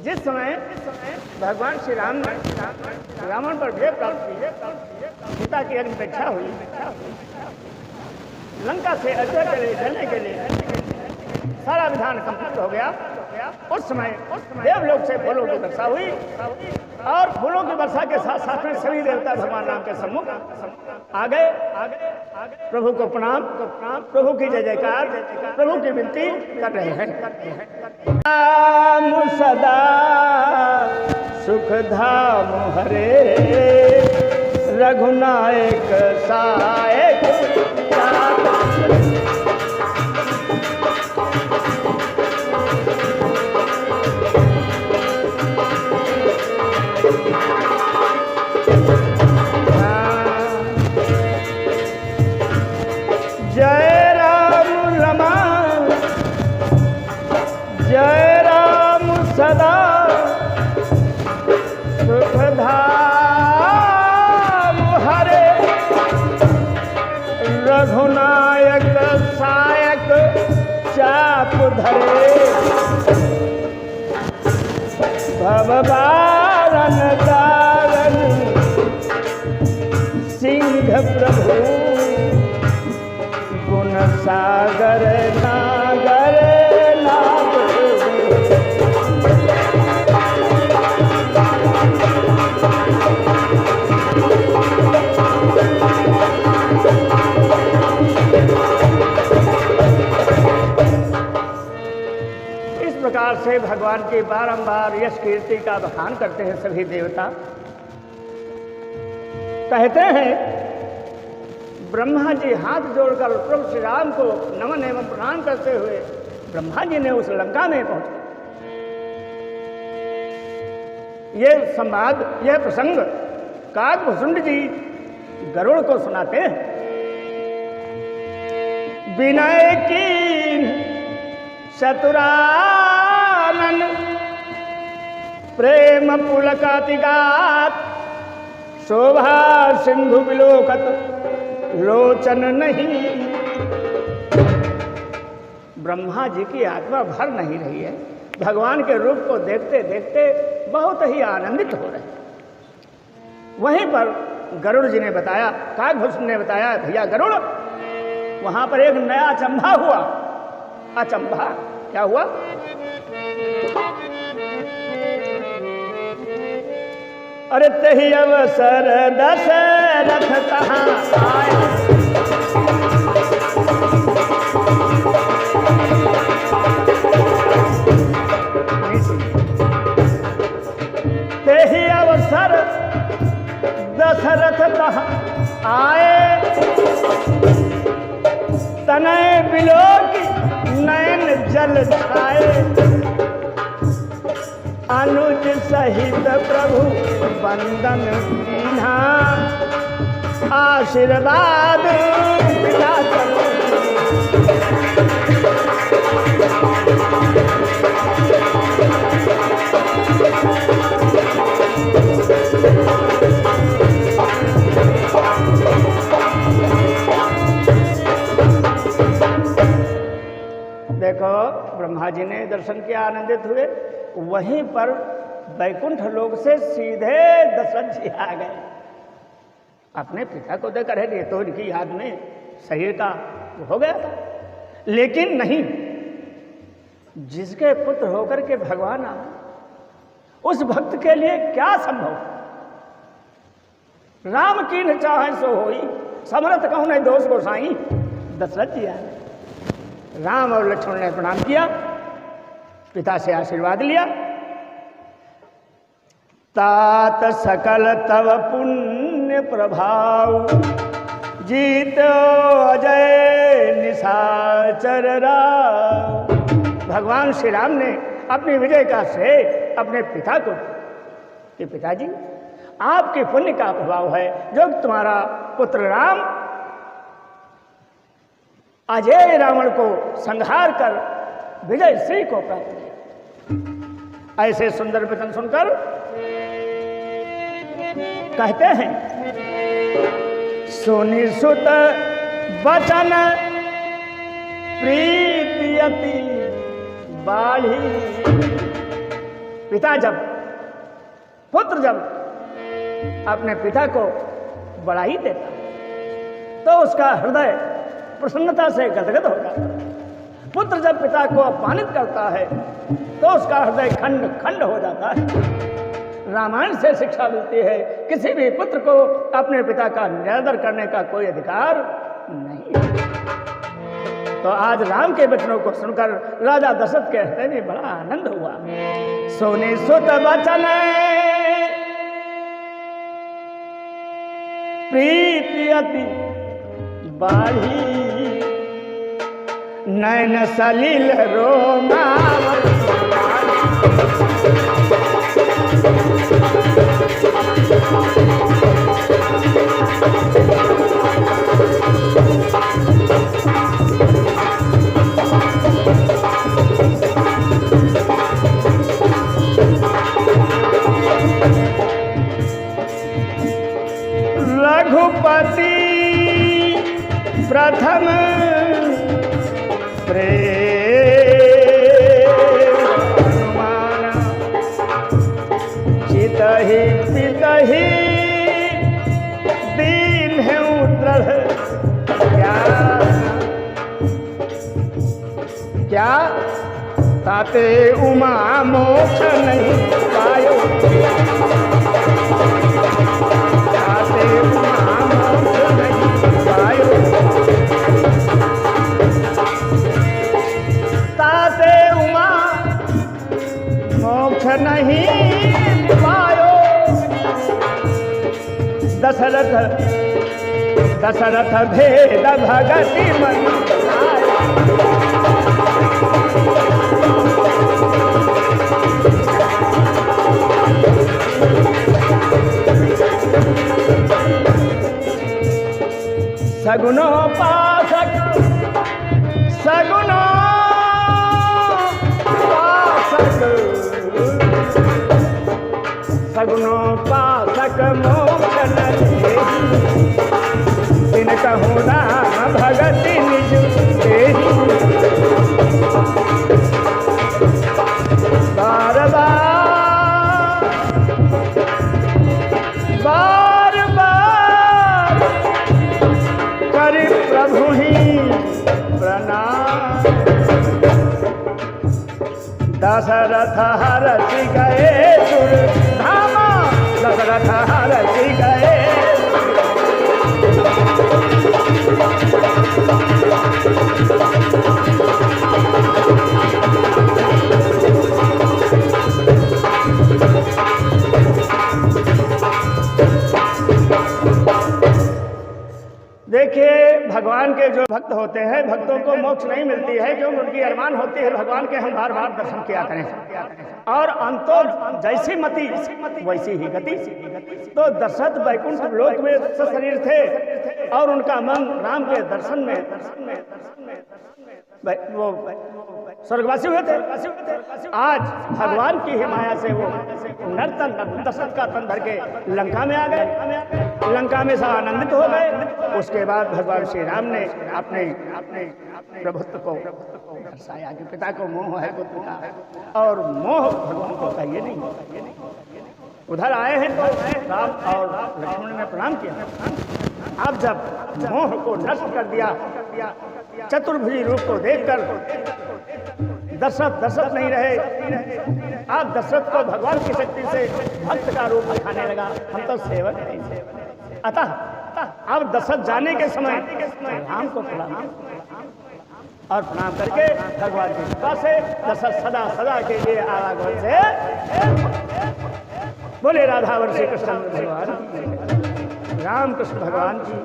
जिस समय भगवान श्री राम ने रावण पर विजय प्राप्त की, सीता की अग्निपरीक्षा हुई, लंका से अयोध्या के लिए चलने के लिए सारा विधान संपन्न हो गया। उस समय देवलोक से फूलों की वर्षा हुई और फूलों की वर्षा के साथ साथ में सभी देवता भगवान राम के सम्मुख आ गए। प्रभु को प्रणाम, प्रभु की जय जयकार, प्रभु की विनती कर रहे हैं। राम सदा सुख धाम हरे, रघुनायक सायक रघुनायक सायक चाप धरे, भव बारन दारन सिंह प्रभु, गुण सागर नागर नाग। प्रकार से भगवान की बारंबार यश कीर्ति का बखान करते हैं सभी देवता। कहते हैं ब्रह्मा जी हाथ जोड़कर प्रभु श्री राम को नमन एवं प्रणाम करते हुए ब्रह्मा जी ने उस लंका में पहुंचे। ये संवाद, यह प्रसंग काकभूषुंड जी गरुड़ को सुनाते हैं। विनय की चतुरानन प्रेम पुलकातिगात, शोभा सिंधु विलोकत लोचन नहीं। ब्रह्मा जी की आत्मा भर नहीं रही है, भगवान के रूप को देखते देखते बहुत ही आनंदित हो रहे हैं। वहीं पर गरुड़ जी ने बताया, काकभूषुंड ने बताया, भैया गरुड़, वहां पर एक नया अचंभा हुआ। अचंभा क्या हुआ? अरे तही अवसर दशरथ कहाँ आए, तही अवसर दशरथ कहाँ आए, तनय बिलोक नयन जल छाए, अनुज सहित प्रभु वंदन कीन्हा, आशीर्वाद पिता चलो। देखो, ब्रह्मा जी ने दर्शन किया, आनंदित हुए। वहीं पर वैकुंठ लोक से सीधे दशरथ जी आ गए। अपने पिता को देकर है, तो इनकी याद में शरीर का हो गया था, लेकिन नहीं, जिसके पुत्र होकर के भगवान आए, उस भक्त के लिए क्या संभव। राम की न चाहे सो होई, समर्थ कहूं नहीं दोष गोसाई। दशरथ जी आए, राम और लक्ष्मण ने प्रणाम किया, पिता से आशीर्वाद लिया। तात सकल तव पुण्य प्रभाव, जीतो अजय निशाचर राव। भगवान श्री राम ने अपनी विजय का श्रेय अपने पिता को, कि पिताजी आपके पुण्य का प्रभाव है जो तुम्हारा पुत्र राम अजय रावण को संहार कर विजय श्री को प्राप्त किया। ऐसे सुंदर वचन सुनकर कहते हैं, सुनि सुत वचन प्रीति अति बाढ़ी, पिता जब पुत्र जब अपने पिता को बड़ाई देता तो उसका हृदय प्रसन्नता से गदगद होता है। पुत्र जब पिता को अपमानित करता है तो उसका हृदय खंड खंड हो जाता है। रामायण से शिक्षा मिलती है किसी भी पुत्र को अपने पिता का निरादर करने का कोई अधिकार नहीं। तो आज राम के वचनों को सुनकर राजा दशरथ के हृदय में बड़ा आनंद हुआ। सोने सुत बचन प्रीति अति बाढ़ी नयन सलिल रोमावत रघुपति प्रथम प्रेमान चितहि पितहि दीन है दृढ़ क्या ताते उमा मोक्ष नहीं पायो ताते उमा मोक्ष नहीं पायो ताते उमा मोक्ष नहीं पायो। दशरथ भेद भगति मन सगुनो पासक सगुनो पासक सगुनो पासक मोक्ष नहीं तिन कहूँ राम भगति निज तेहि बार बार बार कर प्रभु ही प्रणाम। दशरथ हरषि गए सुरधामा दशरथ हरषि गए देखिए भगवान के जो भक्त होते हैं भक्तों को मोक्ष नहीं मिलती है क्योंकि उनकी अरमान होती है भगवान के हम बार बार दर्शन किया करें और अंतो जैसी मति वैसी ही गति। तो दशरथ वैकुंठ लोक में सशरीर थे और उनका मन राम के दर्शन में वो स्वर्गवासी हुए थे। आज भगवान की ही माया से वो नर्तन दशरथ का तन धर के लंका में आ गए। लंका में सब आनंदित हो गए। उसके बाद भगवान श्री राम ने अपने प्रभुत्व को दर्शाया कि पिता को मोह है पुत्र का और मोह भगवान को चाहिए नहीं। उधर आए हैं तो राम और लक्ष्मण ने प्रणाम किया। अब जब मोह को नष्ट कर दिया चतुर्भुजी रूप को देखकर दशरथ नहीं रहे। आप दशरथ को भगवान की शक्ति से भक्त का रूप दिखाने लगा। हम तो सेवक नहीं। अतः अब दशरथ जाने के समय राम को प्रणाम और प्रणाम करके भगवान की कृपा से दशरथ सदा सदा के लिए आवागमन से बोले राधा वंशी कृष्ण भगवान राम कृष्ण भगवान की।